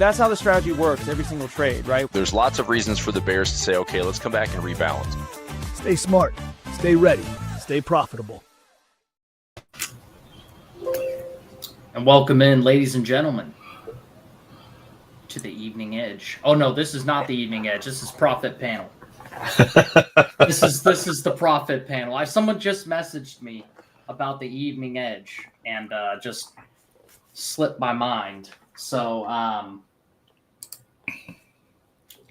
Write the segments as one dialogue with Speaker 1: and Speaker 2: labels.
Speaker 1: that's how the strategy works every single trade, right?
Speaker 2: There's lots of reasons for the bears to say, okay, let's come back and rebalance.
Speaker 3: Stay smart, stay ready, stay profitable.
Speaker 4: And welcome in, ladies and gentlemen, to the Evening Edge. Oh no, this is not the Evening Edge. This is Profit Panel. This is the Profit Panel. Someone just messaged me about the Evening Edge and just slipped my mind. So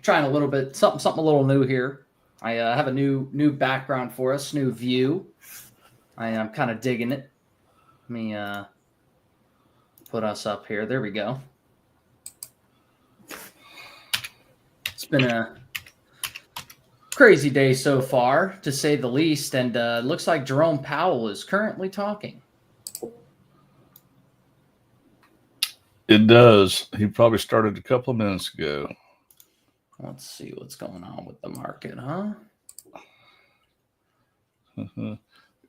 Speaker 4: trying a little bit something a little new here. I have a new background for us, new view. I am kind of digging it. Let me put us up here. There we go. It's been a crazy day so far, to say the least, and it looks like Jerome Powell is currently talking.
Speaker 5: It does. He probably started a couple of minutes ago.
Speaker 4: Let's see what's going on with the market, huh?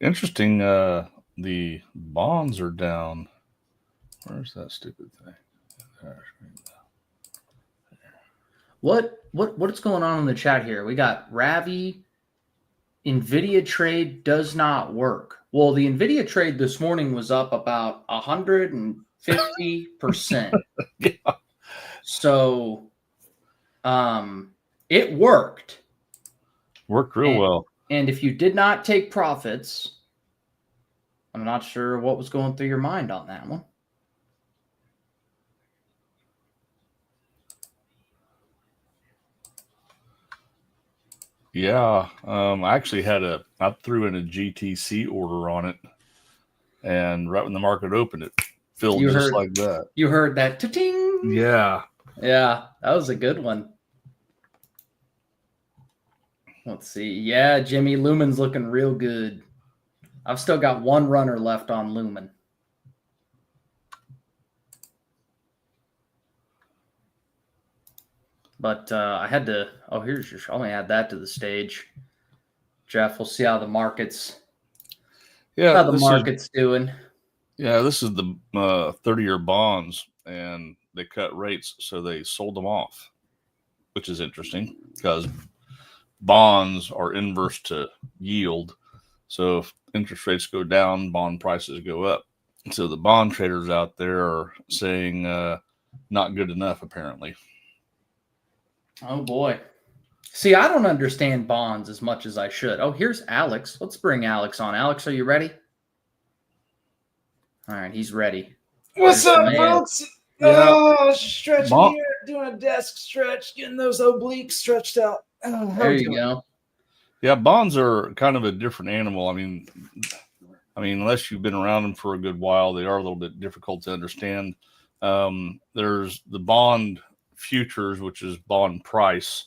Speaker 5: Interesting. The bonds are down. Where's that stupid thing?
Speaker 4: What's going on in the chat here? We got Ravi. NVIDIA trade does not work. Well, the NVIDIA trade this morning was up about 150%.
Speaker 5: Yeah.
Speaker 4: So it worked.
Speaker 5: Worked real well.
Speaker 4: And if you did not take profits, I'm not sure what was going through your mind on that one.
Speaker 5: Yeah. I actually I threw in a GTC order on it, and right when the market opened, it filled like that.
Speaker 4: You heard that ta-ting?
Speaker 5: Yeah.
Speaker 4: Yeah, that was a good one. Let's see. Yeah, Jimmy, Lumen's looking real good. I've still got one runner left on Lumen. But I had to. Oh, here's your. I'll only add that to the stage. Jeff, we'll see how the market's.
Speaker 5: Yeah,
Speaker 4: how the market's doing.
Speaker 5: Yeah, this is the 30-year bonds, and they cut rates, so they sold them off, which is interesting because bonds are inverse to yield. So if interest rates go down, bond prices go up. So the bond traders out there are saying not good enough, apparently.
Speaker 4: Oh, boy. See, I don't understand bonds as much as I should. Oh, here's Alex. Let's bring Alex on. Alex, are you ready? All right, he's ready.
Speaker 6: What's up, folks? Oh, stretching here, doing a desk stretch, getting those obliques stretched out. Oh,
Speaker 4: there you go.
Speaker 5: Yeah, bonds are kind of a different animal. I mean, unless you've been around them for a good while, they are a little bit difficult to understand. There's the bond futures, which is bond price,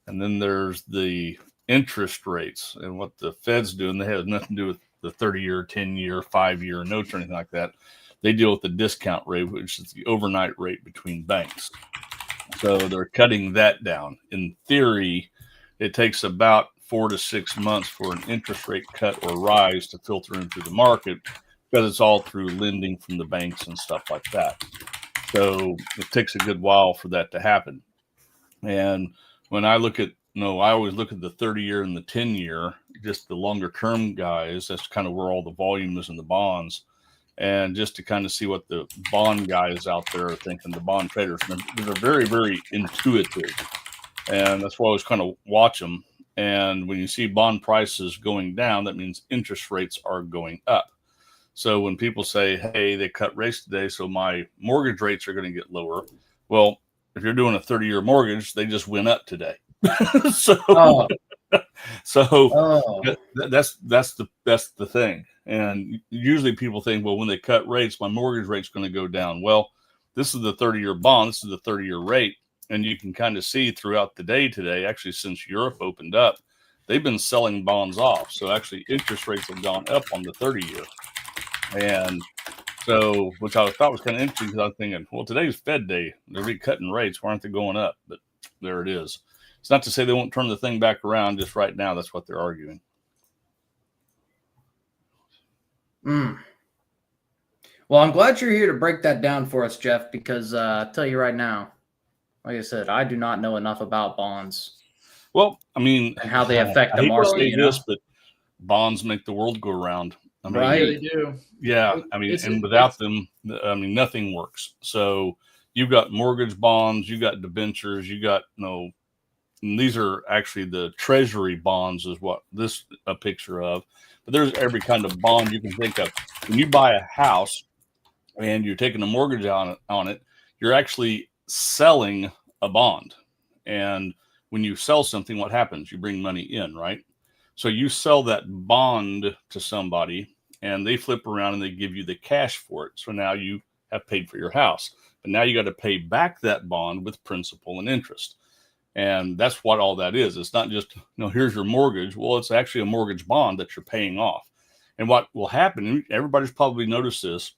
Speaker 5: and then there's the interest rates. And what the Fed's doing, they have nothing to do with the 30-year, 10-year, 5-year notes or anything like that. They deal with the discount rate, which is the overnight rate between banks. So they're cutting that down. In theory, it takes about 4 to 6 months for an interest rate cut or rise to filter into the market, because it's all through lending from the banks and stuff like that. So it takes a good while for that to happen. And when I look at, I always look at the 30-year and the 10-year, just the longer term guys. That's kind of where all the volume is in the bonds. And just to kind of see what the bond guys out there are thinking, the bond traders, they're very, very intuitive. And that's why I always kind of watch them. And when you see bond prices going down, that means interest rates are going up. So when people say, hey, they cut rates today, so my mortgage rates are going to get lower. Well, if you're doing a 30-year mortgage, they just went up today. That's the thing. And usually people think, well, when they cut rates, my mortgage rate's going to go down. Well, this is the 30-year bond. This is the 30-year rate. And you can kind of see throughout the day today, actually, since Europe opened up, they've been selling bonds off. So actually interest rates have gone up on the 30-year. And so, which I thought was kind of interesting, because I was thinking, well, today's Fed day. They're really cutting rates. Why aren't they going up? But there it is. It's not to say they won't turn the thing back around. Just right now, that's what they're arguing.
Speaker 4: Well, I'm glad you're here to break that down for us, Jeff, because I'll tell you right now, Like I said, I do not know enough about bonds
Speaker 5: Well, I mean,
Speaker 4: and how they affect
Speaker 5: I
Speaker 4: the
Speaker 5: hate to say
Speaker 4: market.
Speaker 5: this, but bonds make the world go round. I mean,
Speaker 4: Right.
Speaker 6: Yeah, they do.
Speaker 5: yeah, I mean, and without them, I mean, nothing works. So you've got mortgage bonds, you got debentures, you got and these are actually the treasury bonds is what this a picture of. But there's every kind of bond you can think of. When you buy a house and you're taking a mortgage on it, you're actually selling a bond. And when you sell something, what happens? You bring money in, right? So you sell that bond to somebody and they flip around and they give you the cash for it. So now you have paid for your house, but now you got to pay back that bond with principal and interest. And that's what all that is. It's not just, here's your mortgage. Well, it's actually a mortgage bond that you're paying off. And what will happen, everybody's probably noticed this,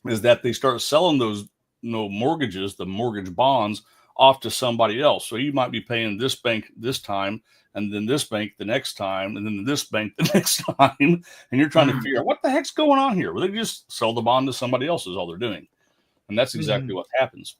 Speaker 5: is that they start selling those mortgages, the mortgage bonds, off to somebody else. So you might be paying this bank this time, and then this bank the next time, and then this bank the next time. And you're trying to figure out what the heck's going on here. Well, they just sell the bond to somebody else is all they're doing. And that's exactly what happens.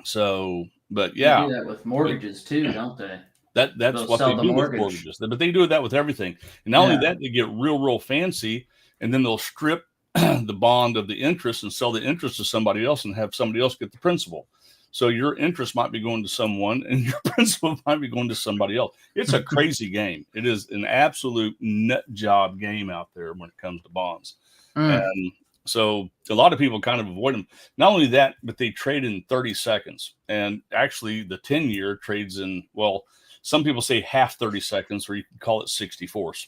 Speaker 5: So, but yeah.
Speaker 4: They do that with mortgages too, don't they?
Speaker 5: That's
Speaker 4: They'll
Speaker 5: what
Speaker 4: sell
Speaker 5: they
Speaker 4: the
Speaker 5: do
Speaker 4: mortgage.
Speaker 5: with mortgages. But they do that with everything. And not only that, they get real fancy, and then they'll strip the bond of the interest and sell the interest to somebody else and have somebody else get the principal. So your interest might be going to someone and your principal might be going to somebody else. It's a crazy game. It is an absolute nut job game out there when it comes to bonds. And so a lot of people kind of avoid them. Not only that, but they trade in 30 seconds. And actually the 10-year trades in, well, some people say half 30 seconds, or you can call it 64s.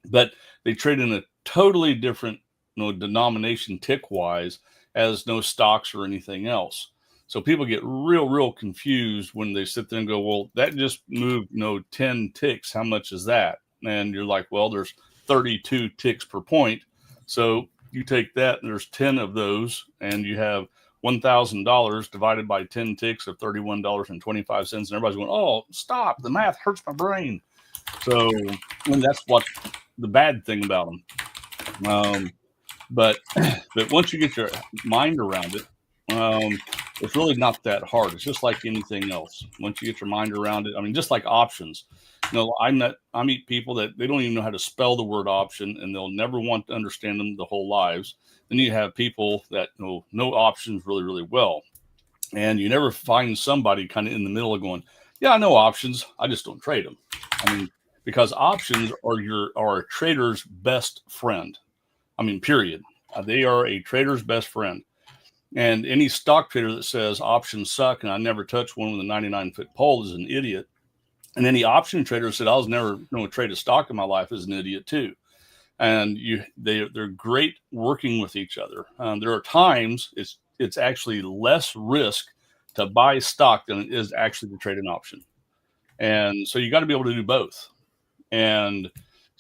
Speaker 5: But they trade in a totally different denomination tick-wise as no stocks or anything else. So people get real confused when they sit there and go, well, that just moved 10 ticks. How much is that? And you're like, well, there's 32 ticks per point. So you take that, and there's 10 of those, and you have $1,000 divided by 10 ticks of $31.25. And everybody's going, oh, stop. The math hurts my brain. So, and that's what the bad thing about them. But once you get your mind around it, it's really not that hard. It's just like anything else. Once you get your mind around it, I mean, just like options. I meet people that they don't even know how to spell the word option, and they'll never want to understand them the whole lives. Then you have people that know options really well, and you never find somebody kind of in the middle of going, yeah, I know options, I just don't trade them. I mean, because options are a trader's best friend. I mean, period. They are a trader's best friend. And any stock trader that says options suck and I never touch one with a 99-foot pole is an idiot. And any option trader said I was never going to trade a stock in my life is an idiot too. And they're great working with each other. There are times it's actually less risk to buy stock than it is actually to trade an option. And so you got to be able to do both. And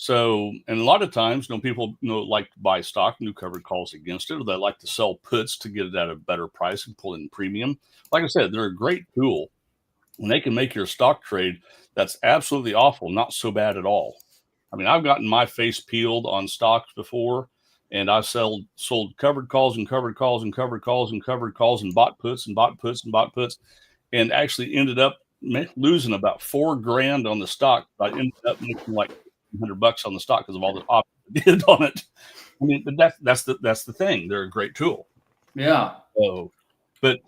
Speaker 5: so, and a lot of times, people like to buy stock, new covered calls against it, or they like to sell puts to get it at a better price and pull in premium. Like I said, they're a great tool, and they can make your stock trade that's absolutely awful not so bad at all. I mean, I've gotten my face peeled on stocks before, and I've sold covered calls and covered calls and covered calls and covered calls and bought puts and bought puts and bought puts, and actually ended up losing about $4,000 on the stock. I ended up making like $100 on the stock because of all the options I did on it. I mean, but that's the thing. They're a great tool.
Speaker 4: Yeah.
Speaker 5: So, but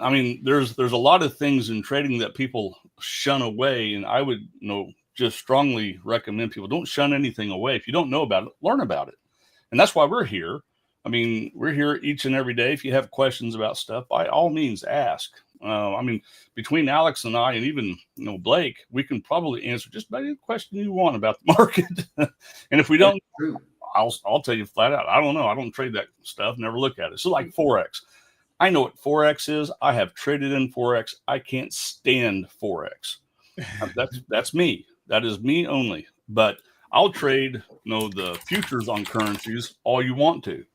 Speaker 5: I mean, there's a lot of things in trading that people shun away, and I would just strongly recommend people don't shun anything away. If you don't know about it, learn about it, and that's why we're here. I mean, we're here each and every day. If you have questions about stuff, by all means, ask. I mean, between Alex and I, and even Blake, we can probably answer just about any question you want about the market. And if we don't, I'll tell you flat out, I don't know. I don't trade that stuff. Never look at it. So like Forex, I know what Forex is. I have traded in Forex. I can't stand Forex. That's me. That is me only. But I'll trade the futures on currencies all you want to.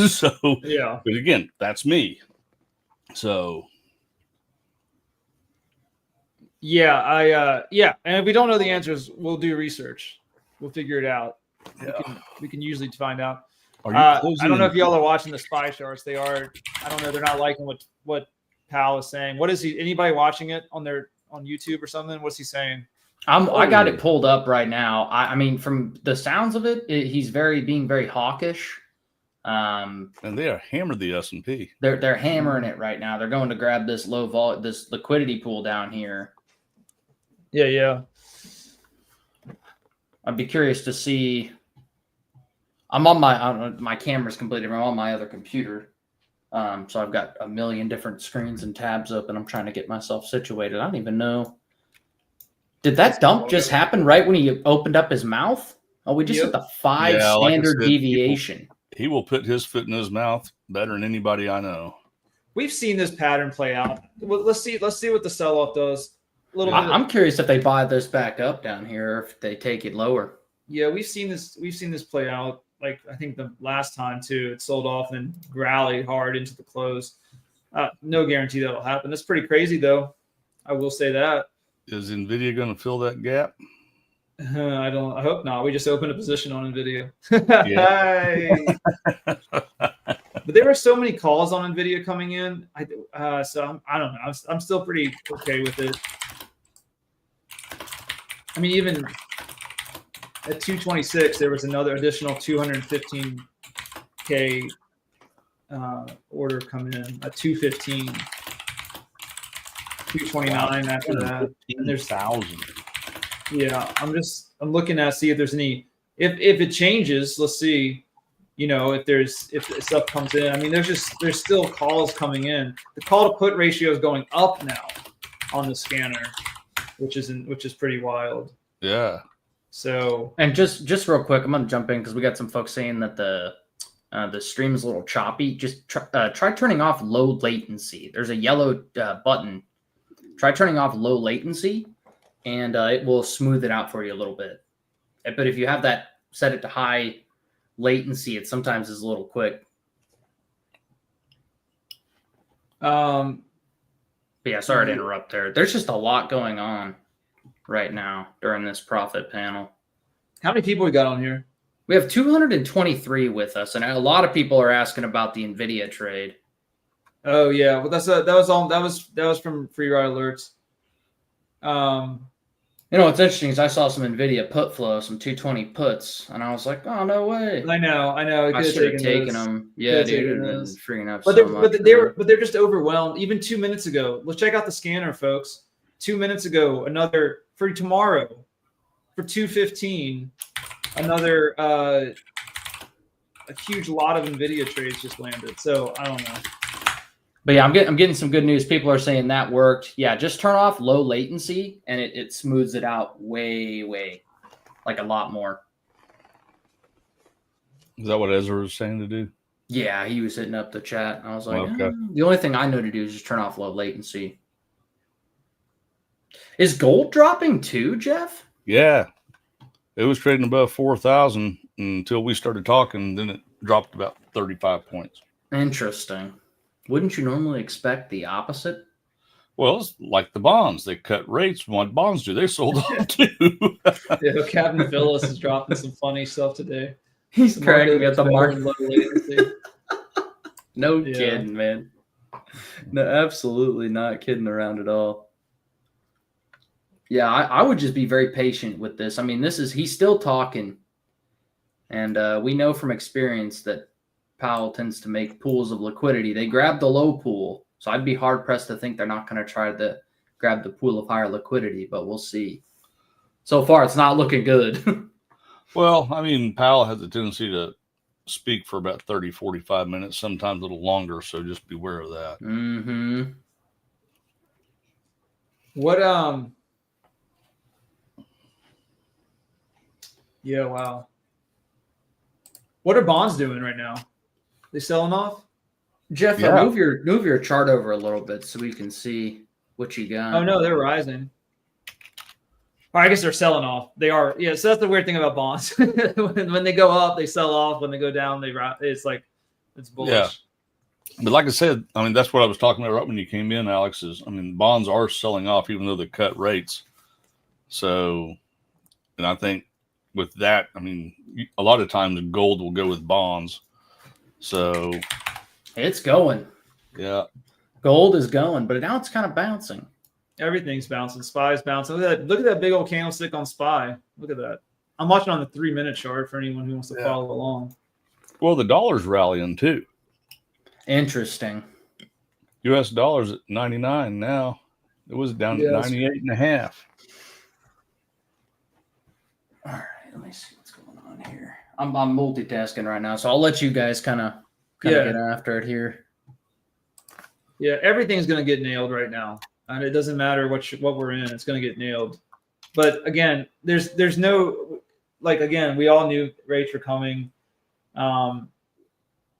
Speaker 5: So yeah. But again, that's me. So.
Speaker 6: Yeah, and if we don't know the answers, we'll do research. We'll figure it out. Yeah. We can usually find out. I don't know if y'all are watching the spy charts. They are. I don't know. They're not liking what
Speaker 1: Powell is saying. What is he? Anybody watching it on YouTube or something? What's he saying?
Speaker 4: I got it pulled up right now. I mean, from the sounds of it, he's being very hawkish.
Speaker 5: And they are hammered the S&P.
Speaker 4: They're hammering it right now. They're going to grab this this liquidity pool down here.
Speaker 1: Yeah.
Speaker 4: I'd be curious to see. I'm on my camera's completely. I'm on my other computer, so I've got a million different screens and tabs open. I'm trying to get myself situated. I don't even know. Did that dump just happen right when he opened up his mouth? Oh, we just hit the 5 standard deviation.
Speaker 5: He will put his foot in his mouth better than anybody I know.
Speaker 1: We've seen this pattern play out. Well, let's see what the sell-off does.
Speaker 4: I'm curious if they buy this back up down here, or if they take it lower.
Speaker 1: Yeah, we've seen this play out. Like I think the last time too, it sold off and then rallied hard into the close. No guarantee that'll happen. That's pretty crazy, though. I will say that.
Speaker 5: Is NVIDIA going to fill that gap?
Speaker 1: I hope not. We just opened a position on NVIDIA. But there were so many calls on NVIDIA coming in. So I don't know. I'm still pretty okay with it. I mean, even at 226, there was another additional 215K order come in at 215. 229 after that. And there's
Speaker 5: 1,000.
Speaker 1: Yeah, I'm looking at see if there's any if it changes. Let's see, if stuff comes in. I mean, there's still calls coming in. The call to put ratio is going up now on the scanner, which is pretty wild.
Speaker 5: Yeah.
Speaker 1: So
Speaker 4: and just real quick, I'm gonna jump in because we got some folks saying that the stream is a little choppy. Just try turning off low latency. There's a yellow button. Try turning off low latency, and it will smooth it out for you a little bit. But if you have that set it to high latency, it sometimes is a little quick. But yeah, sorry to interrupt there. There's just a lot going on right now during this profit panel.
Speaker 1: How many people we got on here?
Speaker 4: We have 223 with us, and a lot of people are asking about the NVIDIA trade.
Speaker 1: Oh yeah, well that was from Free Ride Alerts.
Speaker 4: What's interesting is I saw some NVIDIA put flow, some 220 puts, and I was like, oh no way.
Speaker 1: I know.
Speaker 4: I should have taken them. Yeah, dude, and freaking up.
Speaker 1: But they're just overwhelmed. Even 2 minutes ago, let's check out the scanner, folks. 2 minutes ago, another for tomorrow for 215, another a huge lot of NVIDIA trades just landed. So I don't know.
Speaker 4: But yeah, I'm getting some good news. People are saying that worked. Yeah, just turn off low latency and it smooths it out way, like a lot more.
Speaker 5: Is that what Ezra was saying to do?
Speaker 4: Yeah, he was hitting up the chat. I was like,
Speaker 5: okay.
Speaker 4: The only thing I know to do is just turn off low latency. Is gold dropping too, Jeff?
Speaker 5: Yeah. It was trading above 4,000 until we started talking. Then it dropped about 35 points.
Speaker 4: Interesting. Wouldn't you normally expect the opposite?
Speaker 5: Well, it's like the bonds. They cut rates. What bonds do? They sold off too.
Speaker 1: Yeah, Captain Phyllis is dropping some funny stuff today.
Speaker 4: He's cracking at the market. No
Speaker 1: Yeah.
Speaker 4: kidding, man. No, absolutely not kidding around at all. Yeah, I would just be very patient with this. I mean, he's still talking. And we know from experience that Powell tends to make pools of liquidity. They grab the low pool. So I'd be hard pressed to think they're not going to try to grab the pool of higher liquidity, but we'll see. So far, it's not looking good.
Speaker 5: Well, I mean, Powell has a tendency to speak for about 30, 45 minutes, sometimes a little longer. So just beware of that.
Speaker 4: Mm-hmm.
Speaker 1: What yeah, wow. What are bonds doing right now? They selling off?
Speaker 4: Jeff,
Speaker 5: Yeah.
Speaker 4: move your chart over a little bit so we can see what you got.
Speaker 1: Oh no, they're rising. Or I guess they're selling off. They are. Yeah, so that's the weird thing about bonds. when they go up, they sell off. When they go down, they rise. It's bullish.
Speaker 5: Yeah. But like I said, I mean, that's what I was talking about right when you came in, Alex, bonds are selling off even though they cut rates. So, and I think with that, I mean, a lot of times gold will go with bonds. So
Speaker 4: It's going.
Speaker 5: yeah.
Speaker 4: Gold is going, but now it's kind of bouncing.
Speaker 1: Everything's bouncing. SPY's bouncing. Look at that big old candlestick on SPY. Look at that. I'm watching on the 3-minute chart for anyone who wants to follow along.
Speaker 5: Well, the dollar's rallying too.
Speaker 4: Interesting.
Speaker 5: U.S. dollar's at 99 now. It was down at 98.5.
Speaker 4: All right, let me see what's going on here. I'm multitasking right now, so I'll let you guys kind of get after it here.
Speaker 1: Yeah, everything's going to get nailed right now, and it doesn't matter what we're in; it's going to get nailed. But again, there's no again, we all knew rates were coming. I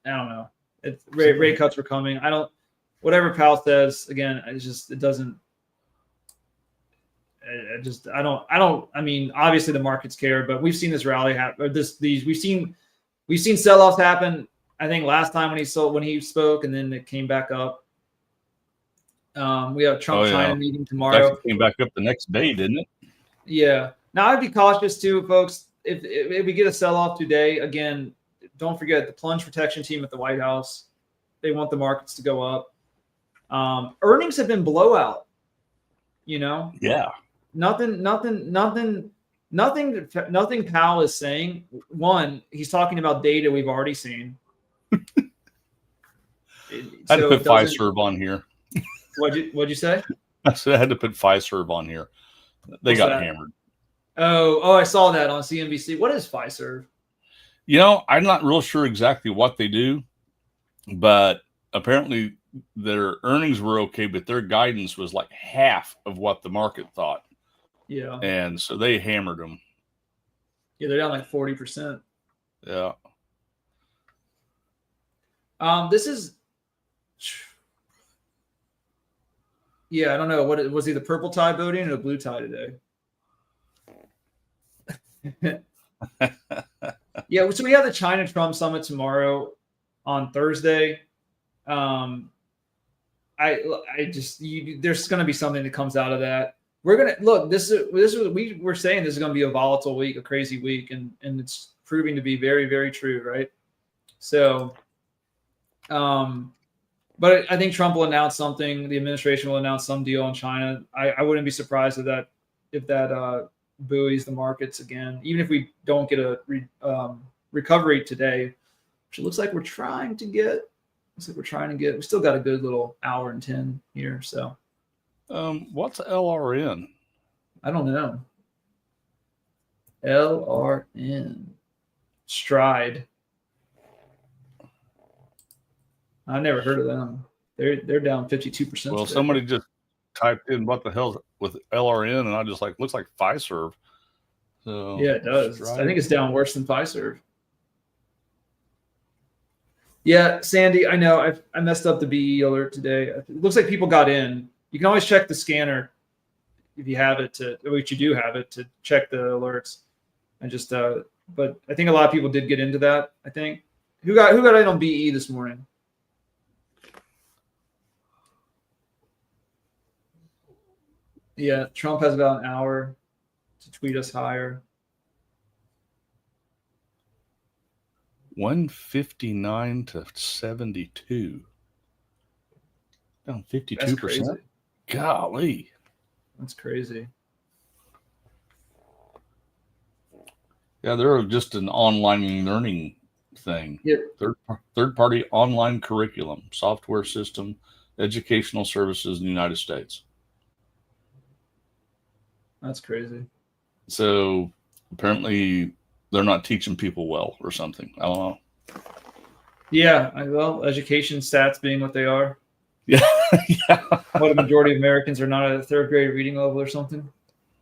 Speaker 1: don't know. Rate cuts were coming. Whatever Powell says again, it doesn't. I mean, obviously the markets care, but we've seen this rally happen. We've seen sell-offs happen. I think last time when he spoke, and then it came back up. We have Trump-China meeting tomorrow.
Speaker 5: It came back up the next day, didn't it?
Speaker 1: Yeah. Now I'd be cautious too, folks. If we get a sell-off today, again, don't forget the plunge protection team at the White House. They want the markets to go up. Earnings have been blowout.
Speaker 5: Yeah.
Speaker 1: Nothing Powell is saying. One, he's talking about data we've already seen.
Speaker 5: I had to put Fiserv on here.
Speaker 1: What'd you say?
Speaker 5: I said I had to put Fiserv on here. They
Speaker 1: What's
Speaker 5: got
Speaker 1: that?
Speaker 5: hammered.
Speaker 1: Oh, I saw that on CNBC. What is Fiserv?
Speaker 5: I'm not real sure exactly what they do, but apparently their earnings were okay, but their guidance was like half of what the market thought.
Speaker 1: Yeah.
Speaker 5: And so they hammered them.
Speaker 1: Yeah, they're down like 40%.
Speaker 5: Yeah.
Speaker 1: This is. Yeah, I don't know. What was he, the purple tie voting or the blue tie today? Yeah, so we have the China Trump summit tomorrow on Thursday. There's going to be something that comes out of that. We're going to look. We're saying this is going to be a volatile week, a crazy week, and it's proving to be very, very true, right? So, but I think Trump will announce something. The administration will announce some deal in China. I wouldn't be surprised if that buoys the markets again, even if we don't get a recovery today, which it looks like we're trying to get. We still got a good little hour and 10 here. So,
Speaker 5: what's LRN?
Speaker 1: I don't know. LRN Stride. I never heard of them. They're down 52%.
Speaker 5: Well, somebody just typed in what the hell with LRN, and I just looks like Fiserv. So
Speaker 1: yeah, it does. Stride. I think it's down worse than Fiserv. Yeah, Sandy, I know I messed up the BE alert today. It looks like people got in. You can always check the scanner if you have it which you do have it, to check the alerts. And just but I think a lot of people did get into that. I think who got in on BE this morning? Yeah, Trump has about an hour to tweet us higher.
Speaker 5: 159 to 72. Down 52%. Golly.
Speaker 1: That's crazy.
Speaker 5: Yeah, they're just an online learning thing.
Speaker 1: Yeah.
Speaker 5: Third-party online curriculum, software system, educational services in the United States.
Speaker 1: That's crazy.
Speaker 5: So apparently they're not teaching people well or something. I don't know.
Speaker 1: Yeah, well, education stats being what they are.
Speaker 5: Yeah. Yeah.
Speaker 1: What a majority of Americans are not at a third grade reading level or something.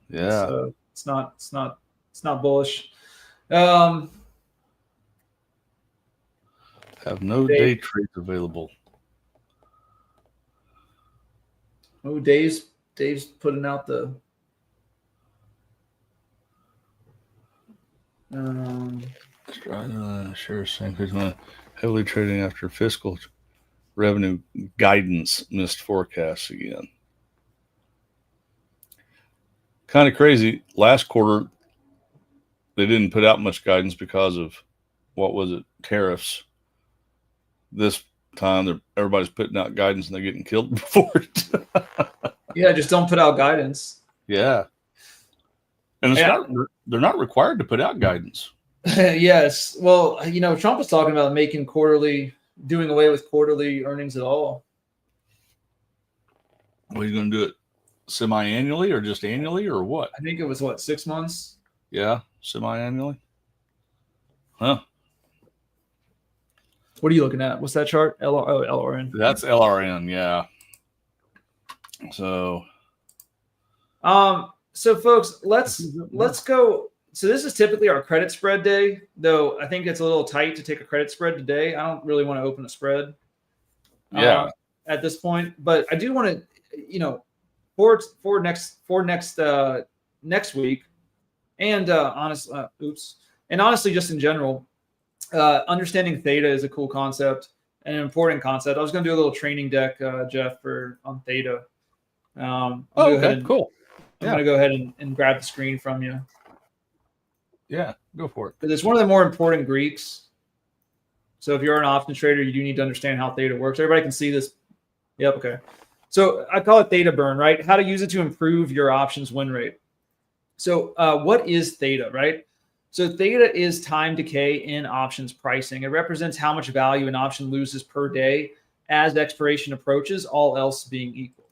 Speaker 5: Yeah.
Speaker 1: So it's not bullish.
Speaker 5: Have no day trades available.
Speaker 1: Oh, Dave's putting out the
Speaker 5: Sure, same thing. Heavily trading after fiscal revenue guidance missed forecasts again. Kind of crazy. Last quarter, they didn't put out much guidance because of, what was it, tariffs. This time that everybody's putting out guidance and they're getting killed before it.
Speaker 1: Yeah, just don't put out guidance.
Speaker 5: Yeah. And they're not required to put out guidance.
Speaker 1: Yes. Well, Trump was talking about doing away with quarterly earnings at all.
Speaker 5: Are you going to do it semi-annually or just annually or what?
Speaker 1: I think it was 6 months?
Speaker 5: Yeah, semi-annually. Huh.
Speaker 1: What are you looking at? What's that chart? LRN.
Speaker 5: That's LRN, yeah. So
Speaker 1: folks, let's go. So this is typically our credit spread day, though I think it's a little tight to take a credit spread today. I don't really want to open a spread. At this point, but I do want to, for next week, and honestly, just in general, understanding theta is a cool concept and an important concept. I was going to do a little training deck, Jeff, on theta.
Speaker 5: Cool.
Speaker 1: I'm going to go ahead and grab the screen from you.
Speaker 5: Yeah, go for it.
Speaker 1: Because it's one of the more important Greeks. So if you're an options trader, you do need to understand how theta works. Everybody can see this. Yep. Okay. So I call it theta burn, right? How to use it to improve your options win rate. So what is theta, right? So theta is time decay in options pricing. It represents how much value an option loses per day as expiration approaches, all else being equal.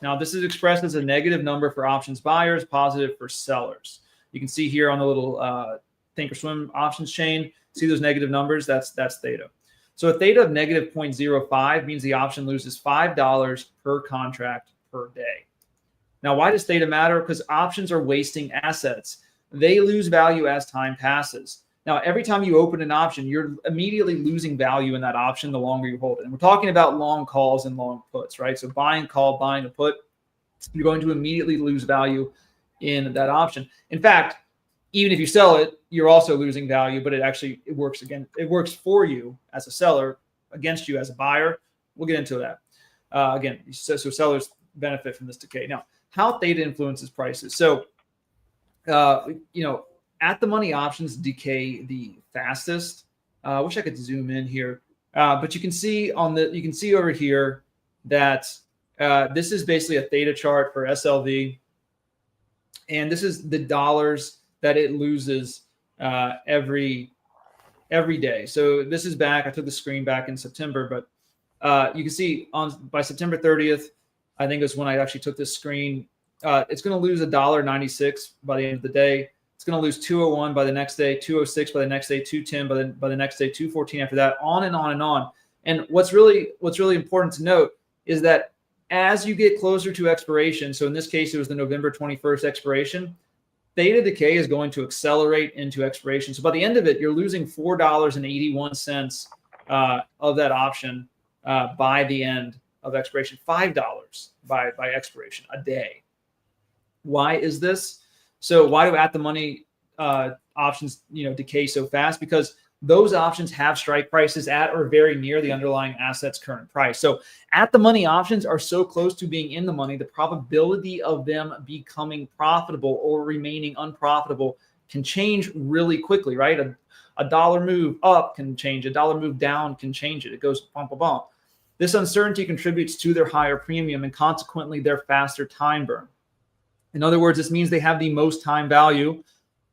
Speaker 1: Now, this is expressed as a negative number for options buyers, positive for sellers. You can see here on the little Thinkorswim options chain, see those negative numbers? That's theta. So a theta of negative 0.05 means the option loses $5 per contract per day. Now, why does theta matter? Because options are wasting assets. They lose value as time passes. Now, every time you open an option, you're immediately losing value in that option the longer you hold it. And we're talking about long calls and long puts, right? So buying call, buying a put, you're going to immediately lose value in that option. In fact, even if you sell it, you're also losing value, but it works again. It works for you as a seller, against you as a buyer. We'll get into that. Again, so sellers benefit from this decay. Now, how theta influences prices. So, at the money options decay the fastest. I wish I could zoom in here, but you can see over here that this is basically a theta chart for SLV, and this is the dollars that it loses every day. So this is back. I took the screen back in September, but you can see by September 30th, I think is when I actually took this screen. It's going to lose $1.96 by the end of the day. It's going to lose 201 by the next day, 206 by the next day, 210 by the next day, 214 after that, on and on and on. And what's really important to note is that as you get closer to expiration, so in this case it was the November 21st expiration, theta decay is going to accelerate into expiration. So by the end of it, you're losing $4.81 of that option by the end of expiration, $5 by expiration a day. Why is this? So why do at the money options decay so fast? Because those options have strike prices at or very near the underlying asset's current price. So at the money options are so close to being in the money, the probability of them becoming profitable or remaining unprofitable can change really quickly, right? A dollar move up can change, a dollar move down can change it. It goes bump, bump, bump. This uncertainty contributes to their higher premium and consequently their faster time burn. In other words, this means they have the most time value.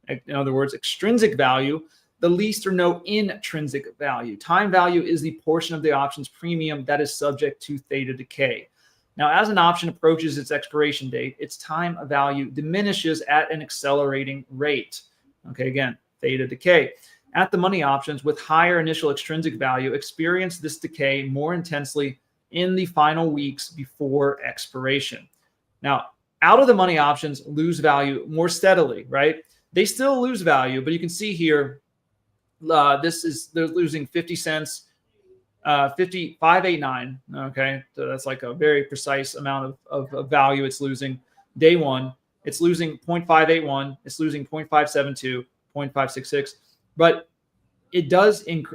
Speaker 1: In other words, extrinsic value, the least or no intrinsic value. Time value is the portion of the option's premium that is subject to theta decay. Now, as an option approaches its expiration date, its time value diminishes at an accelerating rate. Okay, again, theta decay. At the money options with higher initial extrinsic value experience this decay more intensely in the final weeks before expiration. Now, out of the money options lose value more steadily, right? They still lose value, but you can see here, they're losing 50 cents, 589. Okay, so that's like a very precise amount of value it's losing. Day one, it's losing 0.581, it's losing 0.572, 0.566, but it doesn't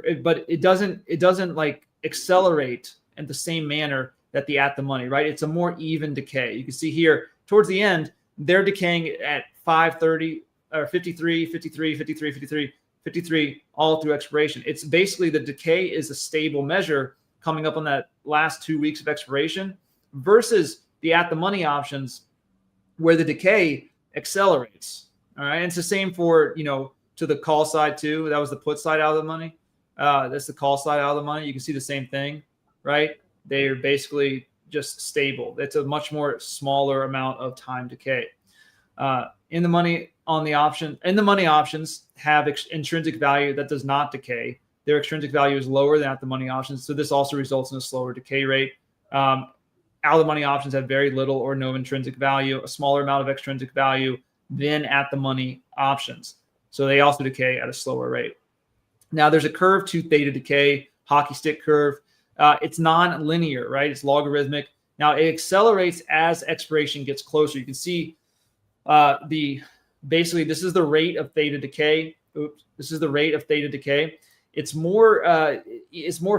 Speaker 1: like accelerate in the same manner that the at the money, right? It's a more even decay. You can see here towards the end, they're decaying at 530 or 53, 53, 53, 53, 53 all through expiration. It's basically the decay is a stable measure coming up on that last 2 weeks of expiration versus the at the money options where the decay accelerates. All right. And it's the same for, to the call side too. That was the put side out of the money. That's the call side out of the money. You can see the same thing, right? They're basically just stable. It's a much more smaller amount of time decay. In the money options have intrinsic value that does not decay. Their extrinsic value is lower than at the money options. So this also results in a slower decay rate. Out of the money options have very little or no intrinsic value, a smaller amount of extrinsic value than at the money options. So they also decay at a slower rate. Now there's a curve to theta decay, hockey stick curve. It's non-linear, right? It's logarithmic. Now it accelerates as expiration gets closer. You can see basically this is the rate of theta decay. This is the rate of theta decay. It's more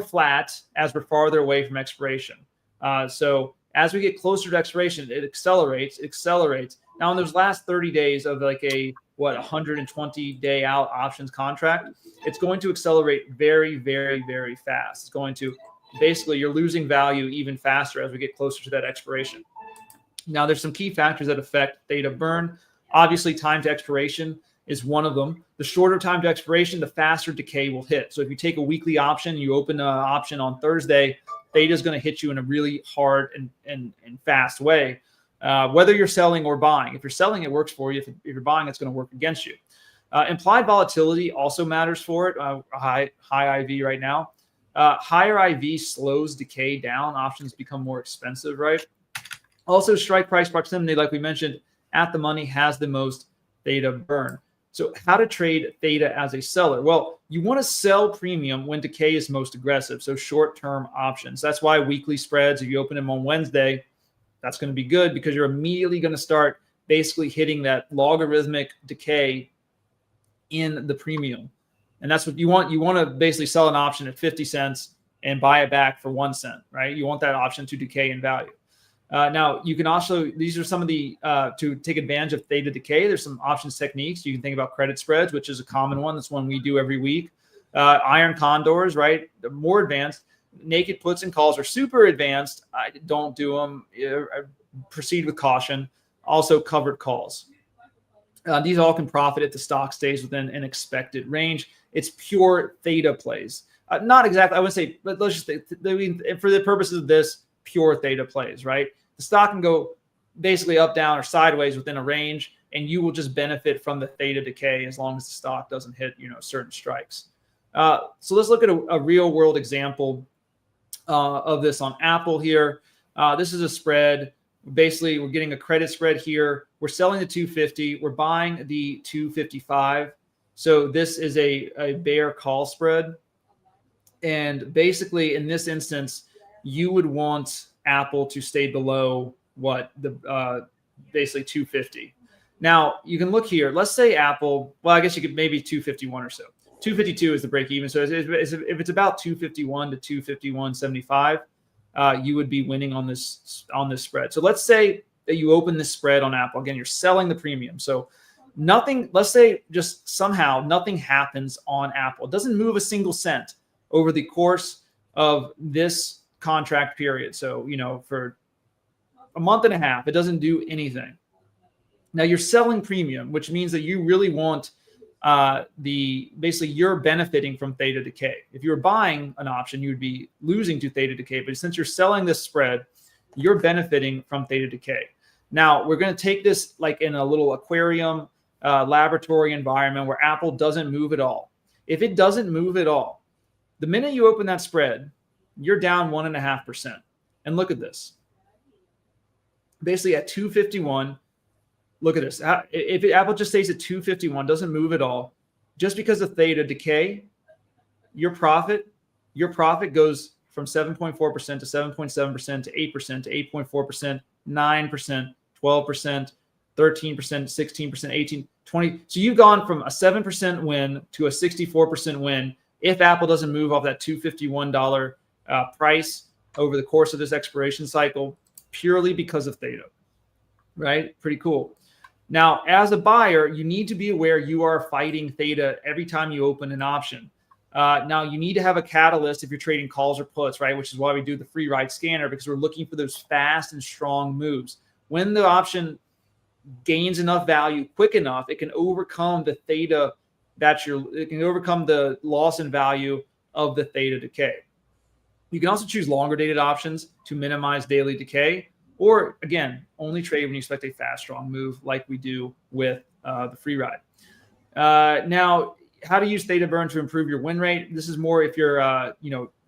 Speaker 1: flat as we're farther away from expiration. So as we get closer to expiration, it accelerates. Now in those last 30 days of like a 120 day out options contract, it's going to accelerate very, very, very fast. It's going to basically, you're losing value even faster as we get closer to that expiration. Now there's some key factors that affect theta burn. Obviously, time to expiration is one of them. The shorter time to expiration, the faster decay will hit. So if you take a weekly option, you open an option on Thursday, theta is going to hit you in a really hard and fast way, whether you're selling or buying. If you're selling, it works for you. If you're buying, it's going to work against you. Implied volatility also matters for it. High IV right now. Higher IV slows decay down. Options become more expensive, right? Also, strike price proximity, like we mentioned, at the money has the most theta burn. So how to trade theta as a seller? Well, you want to sell premium when decay is most aggressive. So short-term options. That's why weekly spreads, if you open them on Wednesday, that's going to be good because you're immediately going to start basically hitting that logarithmic decay in the premium. And that's what you want. You want to basically sell an option at 50 cents and buy it back for 1 cent, right? You want that option to decay in value. Now, you can also, these are some of the, to take advantage of theta decay, there's some options techniques. You can think about credit spreads, which is a common one. That's one we do every week. Iron condors, right? They're more advanced. Naked puts and calls are super advanced. I don't do them. Proceed with caution. Also covered calls. These all can profit if the stock stays within an expected range. It's pure theta plays. Not exactly, I wouldn't say, but let's just say, for the purposes of this, pure theta plays, right? The stock can go basically up, down, or sideways within a range, and you will just benefit from the theta decay as long as the stock doesn't hit, certain strikes. So let's look at a real world example of this on Apple here. This is a spread. Basically, we're getting a credit spread here. We're selling the 250. We're buying the 255. So this is a bear call spread. And basically, in this instance, you would want Apple to stay below basically 250. Now, you can look here. Let's say Apple, well, I guess you could maybe 251 or so. 252 is the break even. So if it's about 251 to 251.75, you would be winning on this spread. So let's say that you open this spread on Apple. Again, you're selling the premium. So nothing, let's say just somehow nothing happens on Apple. It doesn't move a single cent over the course of this contract period. So, for a month and a half, it doesn't do anything. Now you're selling premium, which means that you really want basically you're benefiting from theta decay. If you're buying an option, you would be losing to theta decay. But since you're selling this spread, you're benefiting from theta decay. Now we're going to take this like in a little aquarium laboratory environment where Apple doesn't move at all. If it doesn't move at all, the minute you open that spread, you're down 1.5%. And look at this. Basically at 251, look at this. If Apple just stays at 251, doesn't move at all, just because of theta decay, your profit goes from 7.4% to 7.7% to 8% to 8.4%, 9%, 12%, 13%, 16%, 18, 20. So you've gone from a 7% win to a 64% win if Apple doesn't move off that $251 price over the course of this expiration cycle, purely because of theta, right? Pretty cool. Now, as a buyer, you need to be aware you are fighting theta every time you open an option. Now you need to have a catalyst if you're trading calls or puts, right? Which is why we do the free ride scanner, because we're looking for those fast and strong moves. When the option gains enough value quick enough, it can overcome the theta it can overcome the loss in value of the theta decay. You can also choose longer dated options to minimize daily decay, or again, only trade when you expect a fast, strong move like we do with the free ride. Now, how to use theta burn to improve your win rate. This is more if you're,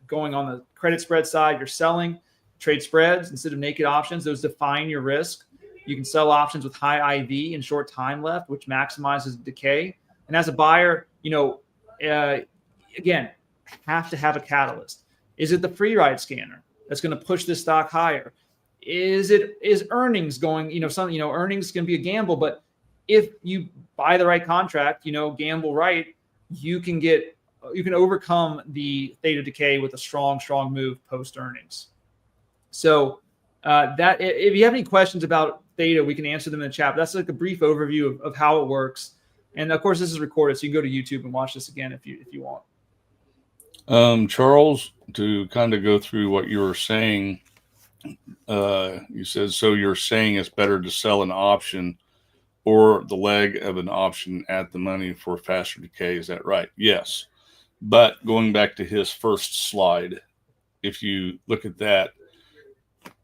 Speaker 1: going on the credit spread side, you're selling trade spreads instead of naked options. Those define your risk. You can sell options with high IV and short time left, which maximizes decay. And as a buyer, again, have to have a catalyst. Is it the free ride scanner that's going to push this stock higher? Is earnings going, earnings can be a gamble, but if you buy the right contract, gamble right, you can overcome the theta decay with a strong move post earnings. So that if you have any questions about theta, we can answer them in the chat. That's like a brief overview of how it works. And of course, this is recorded, so you can go to YouTube and watch this again if you want.
Speaker 5: Charles, to kind of go through what you were saying, you said, so you're saying it's better to sell an option or the leg of an option at the money for faster decay. Is that right? Yes. But going back to his first slide, if you look at that,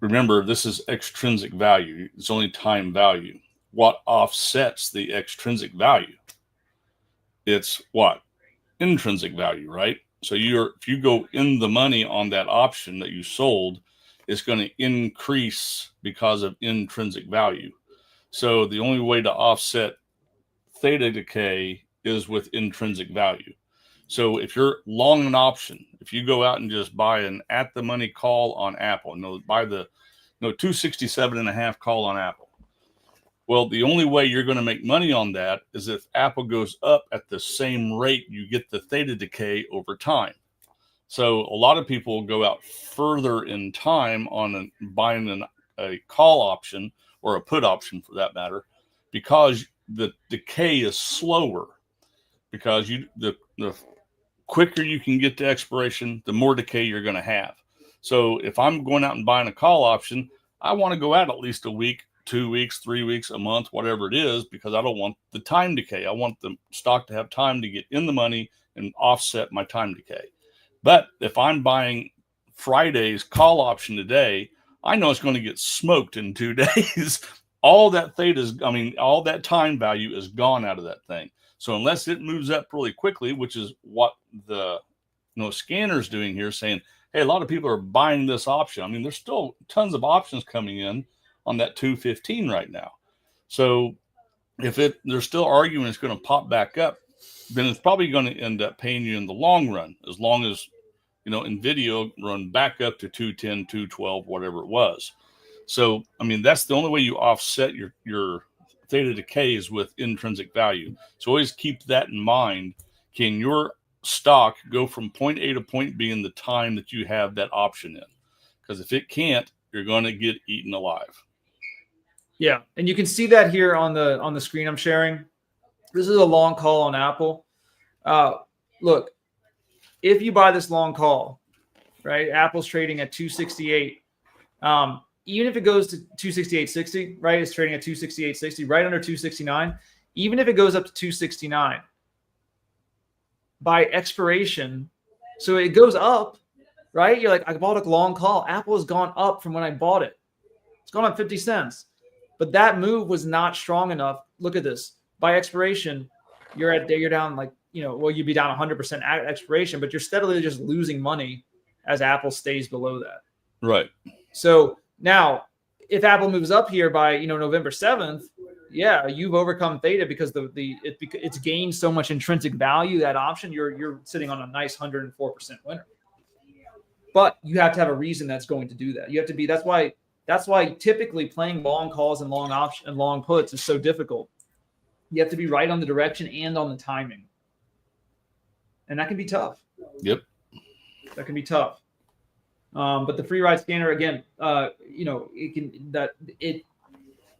Speaker 5: remember, this is extrinsic value. It's only time value. What offsets the extrinsic value? It's what? Intrinsic value, right? So if you go in the money on that option that you sold, it's going to increase because of intrinsic value. So the only way to offset theta decay is with intrinsic value. So if you're long an option, if you go out and just buy an at the money call on Apple, buy the 267.5 call on Apple. Well, the only way you're going to make money on that is if Apple goes up at the same rate you get the theta decay over time. So a lot of people go out further in time on buying a call option or a put option for that matter, because the decay is slower, because the quicker you can get to expiration, the more decay you're going to have. So if I'm going out and buying a call option, I want to go out at least a week, 2 weeks, 3 weeks, a month, whatever it is, because I don't want the time decay. I want the stock to have time to get in the money and offset my time decay. But if I'm buying Friday's call option today, I know it's going to get smoked in 2 days. All that all that time value is gone out of that thing. So unless it moves up really quickly, which is what the scanner's doing here, saying, hey, a lot of people are buying this option. There's still tons of options coming in on that 215 right now. So if they're still arguing it's going to pop back up, then it's probably going to end up paying you in the long run, as long as NVIDIA run back up to 210, 212, whatever it was. So, that's the only way you offset your theta decay is with intrinsic value. So always keep that in mind. Can your stock go from point A to point B in the time that you have that option in? Because if it can't, you're going to get eaten alive.
Speaker 1: Yeah, and you can see that here on the screen I'm sharing. This is a long call on Apple. Look, if you buy this long call, right? Apple's trading at 268. Even if it goes to 268.60, right? It's trading at 268.60, right under 269. Even if it goes up to 269 by expiration, so it goes up, right? You're like, I bought a long call. Apple has gone up from when I bought it. It's gone up 50 cents. But that move was not strong enough. Look at this. By expiration, you're down you'd be down 100% at expiration, but you're steadily just losing money as Apple stays below that.
Speaker 5: Right.
Speaker 1: So now, if Apple moves up here by November 7th, yeah, you've overcome theta because it's gained so much intrinsic value. That option, you're sitting on a nice 104% winner. But you have to have a reason that's going to do that. You have to be. That's why typically playing long calls and long option and long puts is so difficult. You have to be right on the direction and on the timing, and that can be tough.
Speaker 5: Yep,
Speaker 1: that can be tough. But the free ride scanner, again, it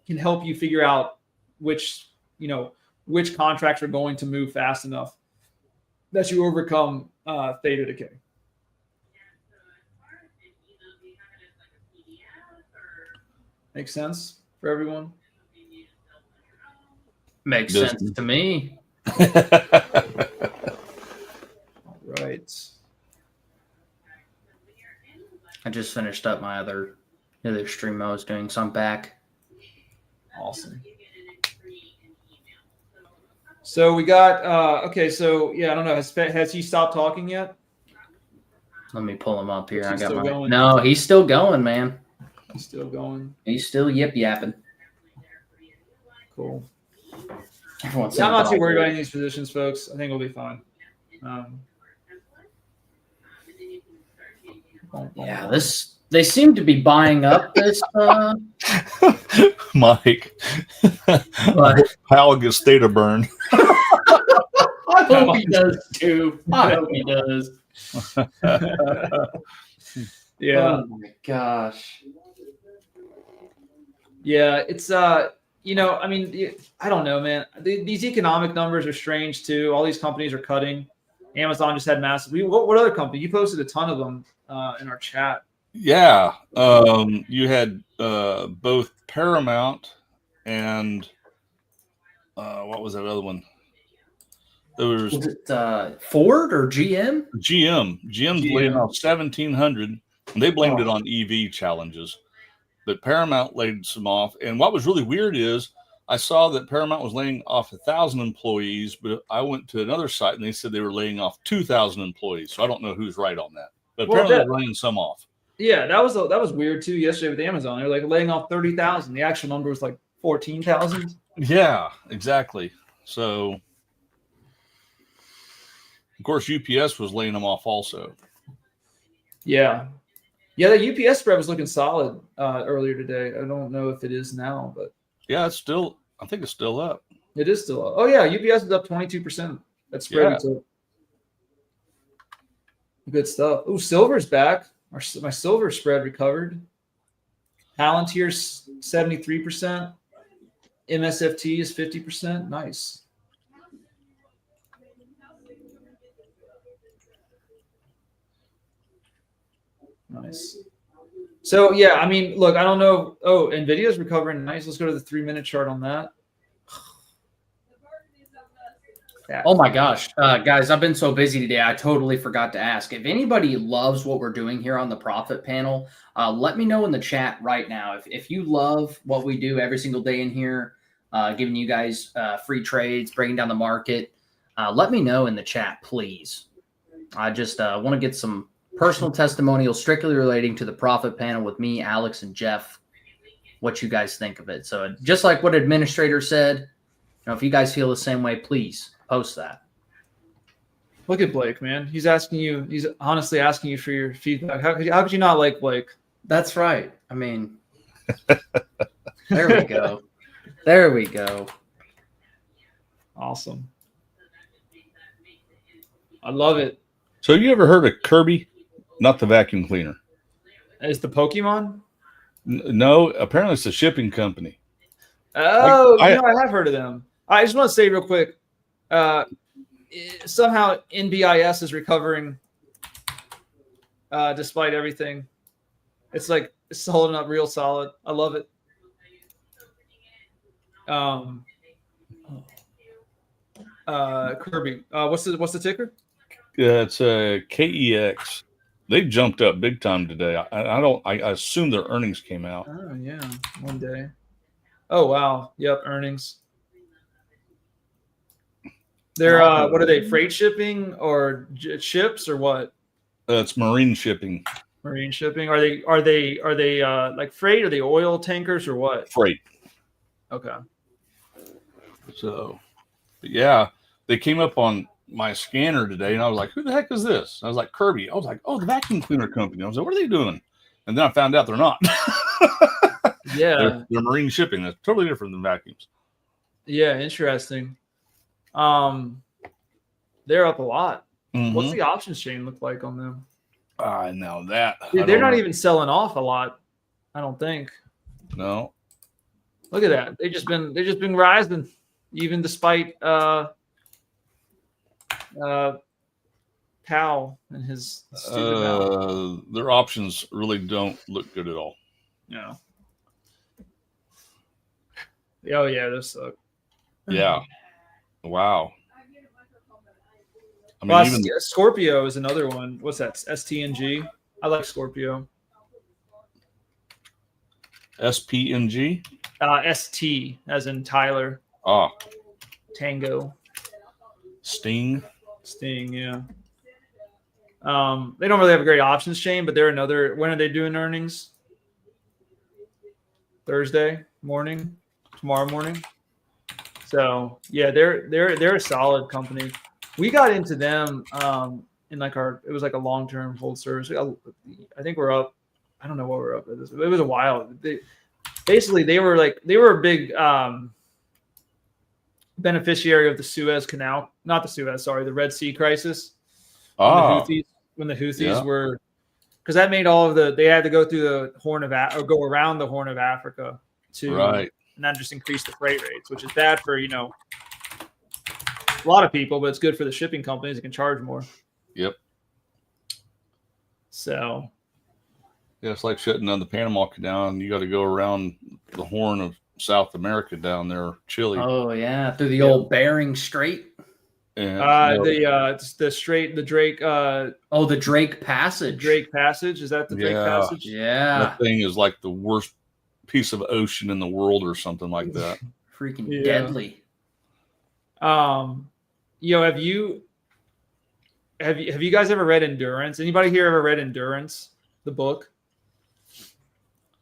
Speaker 1: can help you figure out which contracts are going to move fast enough that you overcome theta decay. Makes sense for everyone.
Speaker 4: Makes sense to me.
Speaker 1: All right.
Speaker 4: I just finished up my other stream I was doing, so I'm back.
Speaker 1: Awesome. So we got okay. So yeah, I don't know. Has he stopped talking yet?
Speaker 4: Let me pull him up here.
Speaker 1: Is he
Speaker 4: I got
Speaker 1: still
Speaker 4: my
Speaker 1: going?
Speaker 4: No, he's still going, man.
Speaker 1: He's still going.
Speaker 4: He's still yip yapping.
Speaker 1: Cool.
Speaker 4: Everyone's
Speaker 1: Yeah, I'm not too
Speaker 4: saying
Speaker 1: worried about any of these positions, folks. I think we'll be fine.
Speaker 4: Yeah, they seem to be buying up this.
Speaker 5: Mike, Powell gets theta burn.
Speaker 4: I hope he does too. I hope he does.
Speaker 1: Yeah.
Speaker 4: Oh my gosh.
Speaker 1: Yeah, it's you know, I mean, I don't know, man. These economic numbers are strange too. All these companies are cutting. Amazon just had massive. What other company? You posted a ton of them in our chat.
Speaker 5: Yeah, you had both Paramount and what was that other one? There was
Speaker 4: it Ford or GM?
Speaker 5: GM's laying off 1,700, and they blamed it on EV challenges. But Paramount laid some off. And what was really weird is I saw that Paramount was laying off 1,000 employees, but I went to another site and they said they were laying off 2,000 employees. So I don't know who's right on that. But apparently they're laying some off.
Speaker 1: Yeah, that was weird too yesterday with Amazon. They were like laying off 30,000. The actual number was like 14,000.
Speaker 5: Yeah, exactly. So, of course, UPS was laying them off also.
Speaker 1: Yeah. Yeah, the UPS spread was looking solid earlier today. I don't know if it is now, but
Speaker 5: yeah, I think it's still up.
Speaker 1: It is still up. Oh yeah, UPS is up 22%. That spread we took. Good stuff. Oh, silver's back. My silver spread recovered. Palantir's 73%. MSFT is 50%. Nice. Nice. So yeah, I mean, look, I don't know. Oh, Nvidia's recovering nice. Let's go to the 3-minute chart on that.
Speaker 4: Oh my gosh, guys, I've been so busy today. I totally forgot to ask. If anybody loves what we're doing here on the Profit Panel, let me know in the chat right now. If you love what we do every single day in here, giving you guys free trades, breaking down the market, let me know in the chat, please. I just want to get some personal testimonials strictly relating to the Profit Panel with me, Alex, and Jeff, what you guys think of it. So just like what Administrator said, if you guys feel the same way, please post that.
Speaker 1: Look at Blake, man. He's honestly asking you for your feedback. How could you not like Blake?
Speaker 4: That's right. I mean, there we go. There we go.
Speaker 1: Awesome. I love it.
Speaker 5: So you ever heard of Kirby? Not the vacuum cleaner.
Speaker 1: Is the Pokemon?
Speaker 5: No, apparently it's a shipping company.
Speaker 1: Oh, I have heard of them. I just want to say real quick, somehow NBIS is recovering despite everything. It's like it's holding up real solid. I love it. Kirby. What's the ticker?
Speaker 5: Yeah, it's a KEX. They jumped up big time today. I assume their earnings came out.
Speaker 1: Oh yeah, one day. Oh wow. Yep, earnings. They're what are they? Freight shipping or ships or what?
Speaker 5: It's marine shipping.
Speaker 1: Marine shipping. Are they like freight? Are they oil tankers or what?
Speaker 5: Freight.
Speaker 1: Okay.
Speaker 5: So, but yeah, they came up on my scanner today, and I was like, "Who the heck is this?" I was like, "Kirby." I was like, "Oh, the vacuum cleaner company." I was like, "What are they doing?" And then I found out they're not.
Speaker 1: Yeah,
Speaker 5: they're marine shipping. That's totally different than vacuums.
Speaker 1: Yeah, interesting. They're up a lot.
Speaker 5: Mm-hmm.
Speaker 1: What's the options chain look like on them?
Speaker 5: Now that
Speaker 1: they're not even selling off a lot. I don't think.
Speaker 5: No.
Speaker 1: Look at that. They've just been rising, even despite Powell and his stupid mouth.
Speaker 5: Their options really don't look good at all.
Speaker 1: Yeah. Oh yeah, those suck.
Speaker 5: Yeah. Wow. I mean,
Speaker 1: Well,
Speaker 5: even
Speaker 1: Scorpio is another one. What's that? STNG. I like Scorpio.
Speaker 5: SPNG.
Speaker 1: ST as in Tyler.
Speaker 5: Ah,
Speaker 1: Tango.
Speaker 5: Sting.
Speaker 1: Yeah. They don't really have a great options chain, but they're another. When are they doing earnings? Thursday morning, tomorrow morning. So yeah, they're a solid company. We got into them in like it was like a long-term hold service. I think we're up. I don't know what we're up. It was a while. They were a big beneficiary of the Suez Canal, not the Suez, sorry, the Red Sea crisis. When the Houthis were, because that made they had to go through the go around the Horn of Africa and that just increased the freight rates, which is bad for, a lot of people, but it's good for the shipping companies that can charge more.
Speaker 5: Yep.
Speaker 1: So.
Speaker 5: Yeah, it's like shutting down the Panama Canal, and you got to go around the Horn of South America down there, Chile.
Speaker 4: Oh yeah, through the old Bering Strait.
Speaker 5: And,
Speaker 1: the Strait, the Drake.
Speaker 4: The Drake Passage.
Speaker 1: Drake Passage, is that the Drake Passage?
Speaker 4: Yeah,
Speaker 5: that thing is like the worst piece of ocean in the world, or something like that.
Speaker 4: Freaking deadly.
Speaker 1: Have you guys ever read Endurance? Anybody here ever read Endurance, the book?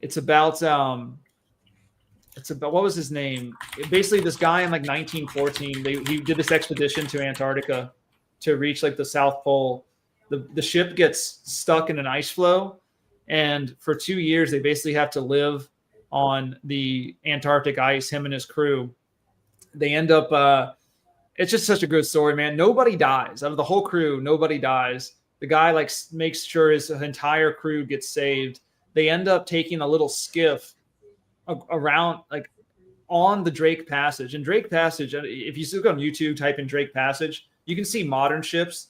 Speaker 1: It's about what was his name? Basically, this guy in like 1914, he did this expedition to Antarctica to reach like the South Pole. The ship gets stuck in an ice floe, and for 2 years they basically have to live on the Antarctic ice. Him and his crew. They end up. It's just such a good story, man. Nobody dies out of the whole crew. Nobody dies. The guy makes sure his entire crew gets saved. They end up taking a little skiff around on the Drake Passage. And Drake Passage, if you look on YouTube, type in Drake Passage, you can see modern ships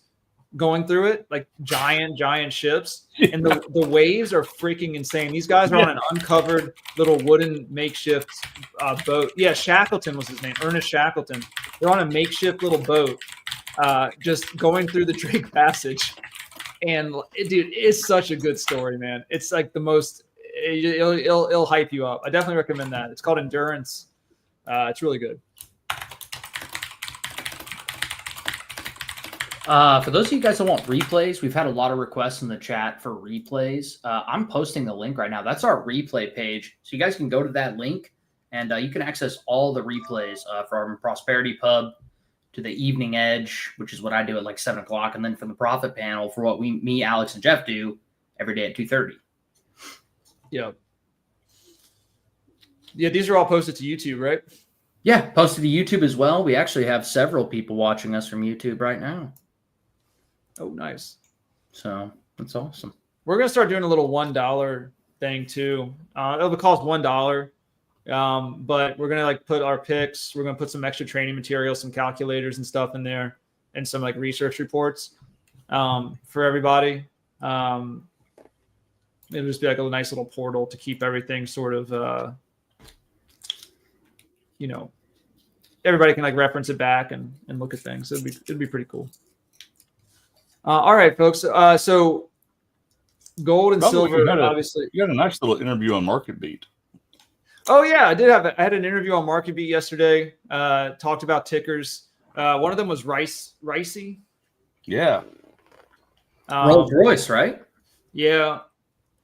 Speaker 1: going through it, like giant ships. And the waves are freaking insane. These guys are on an uncovered little wooden makeshift boat. Yeah, Shackleton was his name, Ernest Shackleton. They're on a makeshift little boat just going through the Drake Passage. And dude, it's such a good story, man. It's like the most. It'll hype you up. I definitely recommend that. It's called Endurance. It's really good.
Speaker 4: For those of you guys that want replays, we've had a lot of requests in the chat for replays. I'm posting the link right now. That's our replay page. So you guys can go to that link and you can access all the replays from Prosperity Pub to the Evening Edge, which is what I do at like 7 o'clock. And then from the Profit Panel for what me, Alex, and Jeff do every day at 2:30.
Speaker 1: Yeah. Yeah, these are all posted to YouTube, right?
Speaker 4: Yeah, posted to YouTube as well. We actually have several people watching us from YouTube right now.
Speaker 1: Oh, nice.
Speaker 4: So that's awesome.
Speaker 1: We're going to start doing a little $1 thing too. It'll cost $1. But we're going to put our picks. We're going to put some extra training materials, some calculators and stuff in there, and some research reports for everybody. It'll just be a nice little portal to keep everything sort of, everybody can reference it back and look at things. It'd be pretty cool. All right, folks. So gold and silver, obviously.
Speaker 5: You got a nice little interview on Market Beat.
Speaker 1: Oh yeah, I had an interview on Market Beat yesterday. Talked about tickers. One of them was Ricey.
Speaker 5: Yeah.
Speaker 4: Rolls Royce, right?
Speaker 1: Yeah.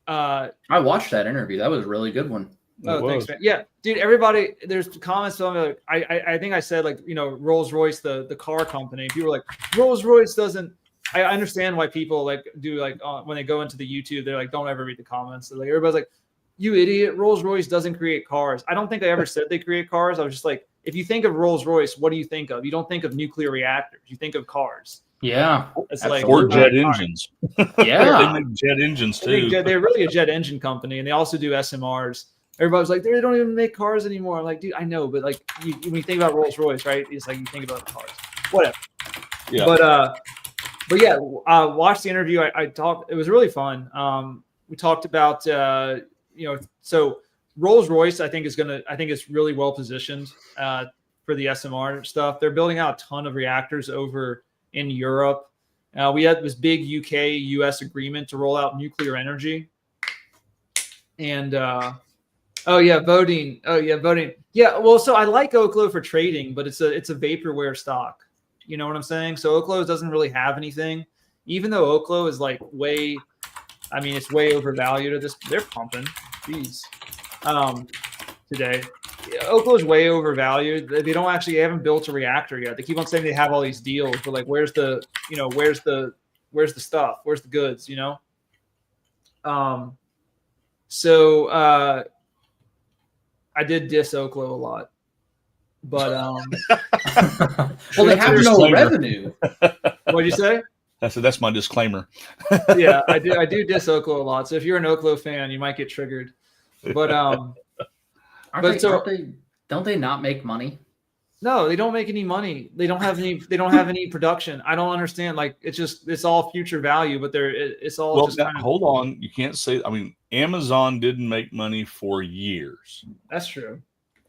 Speaker 4: I watched that interview. That was a really good one.
Speaker 1: Oh, thanks, man. Yeah, dude. Everybody, there's comments on me. I think I said Rolls Royce, the car company. People were like, Rolls Royce doesn't. I understand why people do when they go into the YouTube, they're don't ever read the comments. Everybody's like, you idiot, Rolls Royce doesn't create cars. I don't think I ever said they create cars. I was just if you think of Rolls Royce, what do you think of? You don't think of nuclear reactors. You think of cars.
Speaker 4: Yeah.
Speaker 1: It's
Speaker 5: or jet engines.
Speaker 4: Yeah.
Speaker 5: They make jet engines too.
Speaker 1: They're really a jet engine company, and they also do SMRs. Everybody's like, they don't even make cars anymore. I'm like, dude, I know, but when you think about Rolls Royce, right? It's you think about cars. Whatever.
Speaker 5: Yeah.
Speaker 1: but yeah, watch the interview. I talked. It was really fun. We talked about so Rolls-Royce. I think it's really well positioned for the SMR stuff. They're building out a ton of reactors over in Europe. We had this big UK-US agreement to roll out nuclear energy, and voting. Yeah, well, so I like Oklo for trading, but it's a vaporware stock. You know what I'm saying? So Oklo doesn't really have anything, even though Oklo is like it's way overvalued at this. They're pumping, jeez, today. Oklo is way overvalued. They haven't built a reactor yet. They keep on saying they have all these deals, but like, where's the stuff? Where's the goods? So I did diss Oklo a lot, but
Speaker 4: well, they have no revenue.
Speaker 1: What'd you say?
Speaker 5: I said that's my disclaimer.
Speaker 1: Yeah, I do diss Oklo a lot. So if you're an Oklo fan, you might get triggered. But
Speaker 4: don't they not make money?
Speaker 1: No, they don't make any money. They don't have any production. I don't understand. Like, it's all future value, but it's all
Speaker 5: hold on. You can't say. I mean, Amazon didn't make money for years.
Speaker 1: That's true.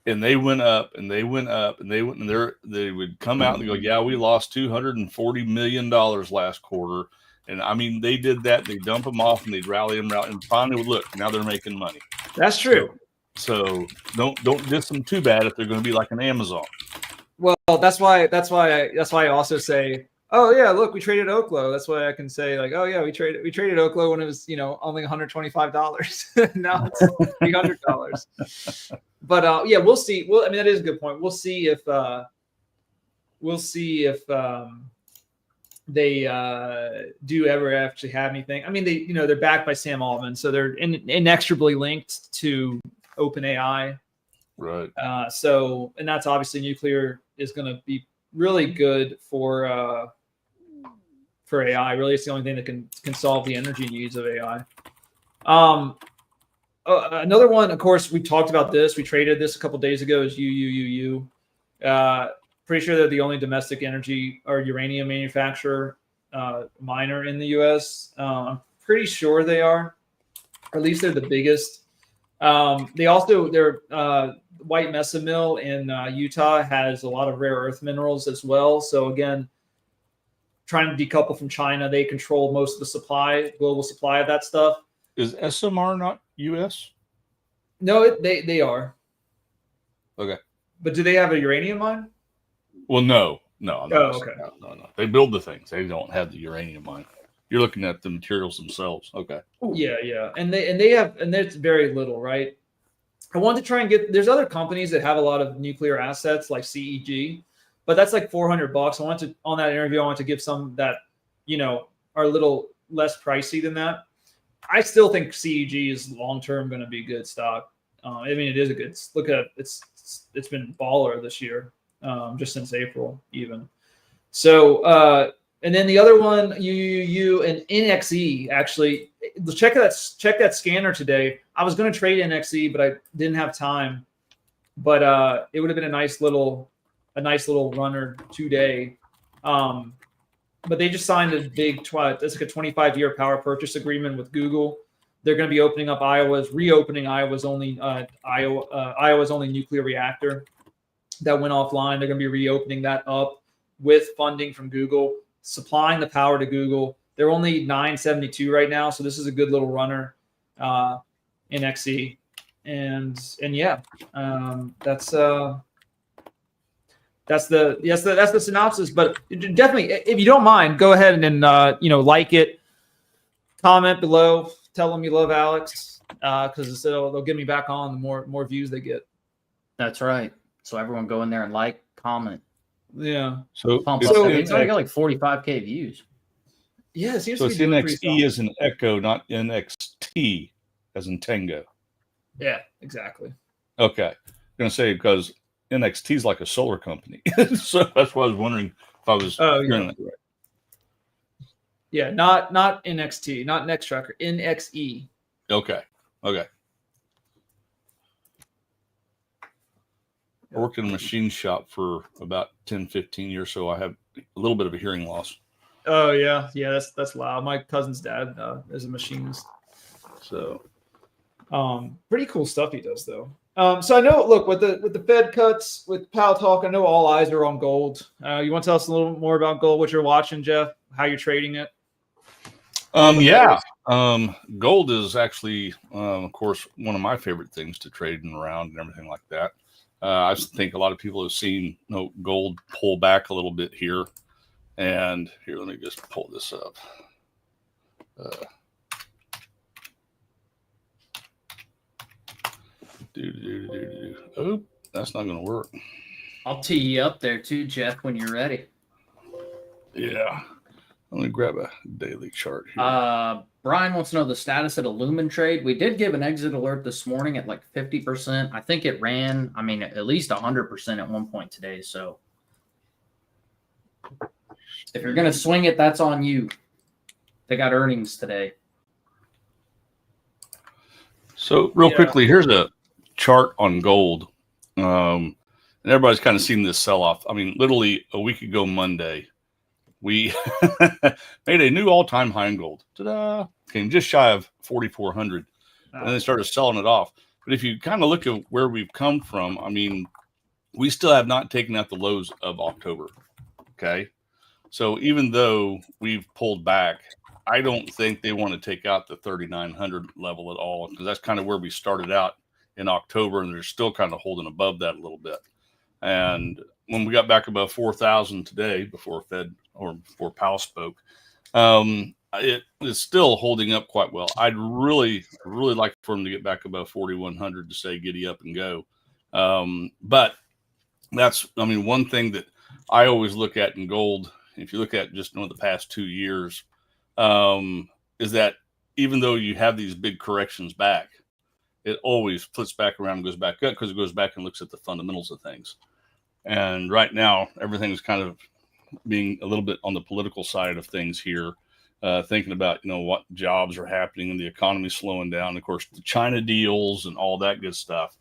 Speaker 5: And they went up and they went up and they would come out and go, yeah, we lost $240 million last quarter. And I mean, they did that. They dump them off and they'd rally them out. And finally, look, now they're making money.
Speaker 1: That's true.
Speaker 5: So don't diss them too bad if they're going to be like an Amazon.
Speaker 1: Well, that's why I also say, oh yeah, look, we traded Oklo. That's why I can say, like, oh yeah, we traded Oklo when it was only $125. Now it's $300. But yeah, we'll see. Well, I mean, that is a good point. We'll see if they do ever actually have anything. I mean, they're backed by Sam Altman, so they're inextricably linked to OpenAI.
Speaker 5: Right.
Speaker 1: And that's obviously nuclear is going to be really good for AI. Really, it's the only thing that can solve the energy needs of AI. Another one, of course, we talked about this. We traded this a couple days ago. Is UUUU. Pretty sure they're the only domestic energy or uranium manufacturer miner in the U.S. I'm pretty sure they are, or at least they're the biggest. Their White Mesa mill in Utah has a lot of rare earth minerals as well. So again, trying to decouple from China, they control most of the global supply of that stuff.
Speaker 5: Is SMR not U.S.?
Speaker 1: No, they are.
Speaker 5: Okay.
Speaker 1: But do they have a uranium mine?
Speaker 5: Well, no.
Speaker 1: Okay.
Speaker 5: No. They build the things. They don't have the uranium mine. You're looking at the materials themselves. Okay.
Speaker 1: Yeah. And there's very little, right? I wanted to try and there's other companies that have a lot of nuclear assets like CEG, but that's like $400. On that interview, I wanted to give some that, are a little less pricey than that. I still think CEG is long-term going to be good stock. I mean, it is a good look at it. It's been baller this year, just since April even. So, and then the other one, UUU and NXE, actually, check that scanner today. I was going to trade NXE, but I didn't have time. But it would have been a nice little runner today. But they just signed a big it's like a 25-year power purchase agreement with Google. They're going to be reopening Iowa's only nuclear reactor that went offline. They're going to be reopening that up with funding from Google, supplying the power to Google. They're only 972 right now, so this is a good little runner in XE. And yeah, that's the synopsis. But definitely, if you don't mind, go ahead and like it, comment below, tell them you love Alex, because they'll get me back on the more views they get.
Speaker 4: That's right. So everyone go in there and like, comment.
Speaker 1: Yeah.
Speaker 5: So
Speaker 4: it's only got like 45K views.
Speaker 1: Yeah, it seems
Speaker 5: so
Speaker 1: to
Speaker 5: it's
Speaker 1: be doing
Speaker 5: NXE as an echo, not NXT as in tango.
Speaker 1: Yeah, exactly.
Speaker 5: Okay. I'm going to say because NXT is like a solar company. So that's why I was wondering if I was hearing that right.
Speaker 1: Yeah, not NXT, not Next Tracker, NXE.
Speaker 5: Okay. I worked in a machine shop for about 10, 15 years, so I have a little bit of a hearing loss.
Speaker 1: Oh yeah, that's loud. My cousin's dad is a machinist,
Speaker 5: So
Speaker 1: pretty cool stuff he does though. So I know, look, with the Fed cuts, with Powell talk, I know all eyes are on gold. You want to tell us a little more about gold, what you're watching, Jeff, how you're trading it?
Speaker 5: yeah. Gold is actually, of course, one of my favorite things to trade and around and everything like that. I think a lot of people have seen gold pull back a little bit here. And here, let me just pull this up. Oh, that's not going to work.
Speaker 4: I'll tee you up there too, Jeff, when you're ready.
Speaker 5: Yeah. Let me grab a daily chart here.
Speaker 4: Brian wants to know the status of the Lumen trade. We did give an exit alert this morning at like 50%. I think it ran, at least 100% at one point today. So if you're going to swing it, that's on you. They got earnings today.
Speaker 5: So real quickly, here's a chart on gold. And everybody's kind of seen this sell-off. Literally a week ago Monday, we made a new all-time high in gold. Ta-da! Came just shy of 4,400. And then started selling it off. But if you kind of look at where we've come from, we still have not taken out the lows of October. Okay. So even though we've pulled back, I don't think they want to take out the 3,900 level at all, because that's kind of where we started out in October, and they're still kind of holding above that a little bit. And when we got back above 4,000 today, before Powell spoke, it is still holding up quite well. I'd really, really like for them to get back above 4,100 to say giddy up and go. But that's, one thing that I always look at in gold, if you look at just the past 2 years, is that even though you have these big corrections back, it always flips back around and goes back up, because it goes back and looks at the fundamentals of things. And right now, everything's kind of being a little bit on the political side of things here, thinking about, what jobs are happening and the economy slowing down. Of course, the China deals and all that good stuff.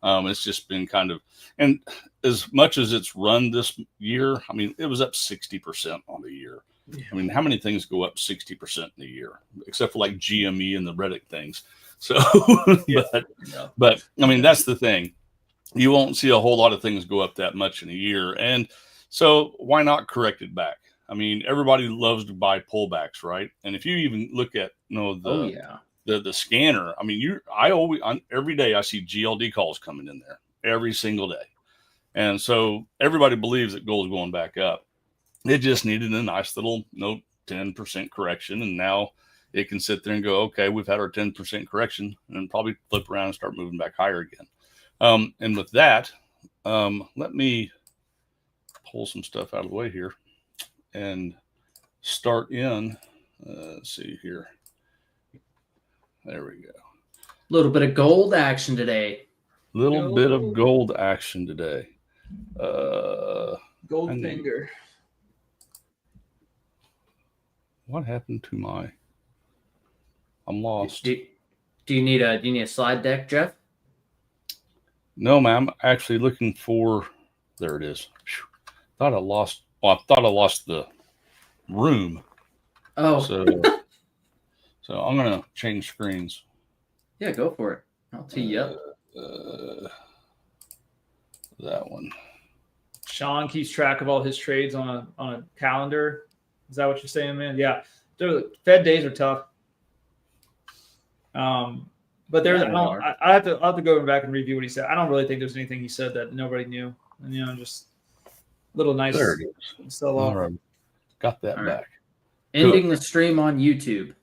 Speaker 5: It's just been kind of, and as much as it's run this year, it was up 60% on the year. Yeah. How many things go up 60% in a year, except for like GME and the Reddit things? So, but that's the thing. You won't see a whole lot of things go up that much in a year. And so why not correct it back? Everybody loves to buy pullbacks, right? And if you even look at, the scanner, every day I see GLD calls coming in there every single day. And so everybody believes that gold is going back up. It just needed a nice little 10% correction. And now it can sit there and go, okay, we've had our 10% correction, and probably flip around and start moving back higher again. And with that, let me pull some stuff out of the way here and start in, let's see here. There we go.
Speaker 4: A little bit of gold action today.
Speaker 5: Bit of gold action today.
Speaker 1: Gold finger.
Speaker 5: What happened to my? I'm lost.
Speaker 4: Do you need a slide deck, Jeff?
Speaker 5: No, ma'am. Actually looking for. There it is. Thought I lost. Well, I thought I lost the room.
Speaker 4: Oh.
Speaker 5: So I'm gonna change screens.
Speaker 4: Yeah, go for it. I'll tee you up.
Speaker 5: That one.
Speaker 1: Sean keeps track of all his trades on a calendar. Is that what you're saying, man? Yeah. Fed days are tough. But there's I have to go back and review what he said. I don't really think there's anything he said that nobody knew. And just little nice
Speaker 5: there it is.
Speaker 1: sell off.
Speaker 5: Right. Got that back.
Speaker 4: Ending the stream on YouTube.